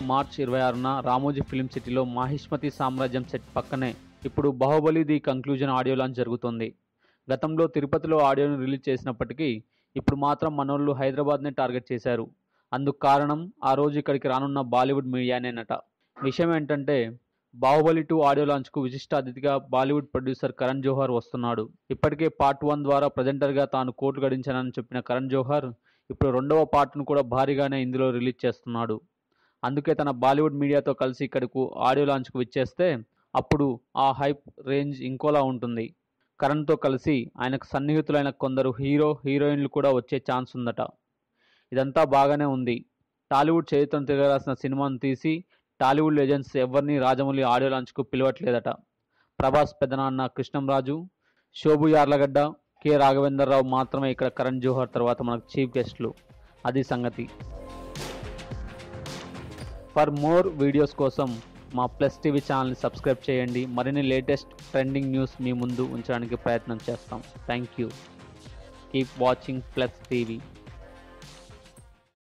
March 26న Ramoji film సిటీలో మాహిష్మతి సామ్రాజ్యం set పక్కనే ఇప్పుడు Baahubali the conclusion audio launch జరుగుతుంది. గతంలో తిరుపతిలో ఆడియోను రిలీజ్ చేసినప్పటికీ ఇప్పుడు మాత్రం మనోళ్ళు హైదరాబాద్నే టార్గెట్ చేశారు. అందుకు కారణం ఆ రోజు ఇక్కడికి రానున్న బాలీవుడ్ మీడియానేనట. విషయం ఏంటంటే బాహుబలి 2 ఆడియో లాంచ్కు విశిష్ట అతిథిగా బాలీవుడ్ ప్రొడ్యూసర్ కరణ్ జోహార్ వస్తున్నాడు. ఇప్పటికే పార్ట్ 1 ద్వారా ప్రజెంటర్గా తాను కోట్లు గడించానని చెప్పిన కరణ్ జోహార్ ఇప్పుడు రెండవ పార్ట్ను కూడా భారీగానే ఇందులో రిలీజ్ చేస్తున్నాడు. అందుకే తన బాలీవుడ్ మీడియాతో కలిసి ఇక్కడకు ఆడియో లాంచ్కు విచ్చేస్తే అప్పుడు ఆ హైప్ రేంజ్ ఇంకోలా ఉంటుంది. కరణ్తో కలిసి ఆయనకు సన్నిహితులైన కొందరు హీరోయిన్లు కూడా వచ్చే ఛాన్స్ ఉందట. ఇదంతా బాగానే ఉంది. టాలీవుడ్ చరిత్రను తిరగరాసిన సినిమాను తీసి టాలీవుడ్ లెజెండ్స్ ఎవరిని రాజమౌళి ఆడియో లాంచ్కు పిలవట్లేదట. ప్రభాస్ పెదనాన్న కృష్ణంరాజు, శోభు యార్లగడ్డ, కె రాఘవేంద్రరావు మాత్రమే ఇక్కడ కరణ్ జోహార్ తర్వాత మనకు చీఫ్ గెస్ట్లు. అది సంగతి. ఫర్ మోర్ వీడియోస్ కోసం మా ప్లస్ టీవీ ఛానల్ని సబ్స్క్రైబ్ చేయండి. మరిన్ని లేటెస్ట్ ట్రెండింగ్ న్యూస్ మీ ముందు ఉంచడానికి ప్రయత్నం చేస్తాం. Thank you. Keep watching plus TV.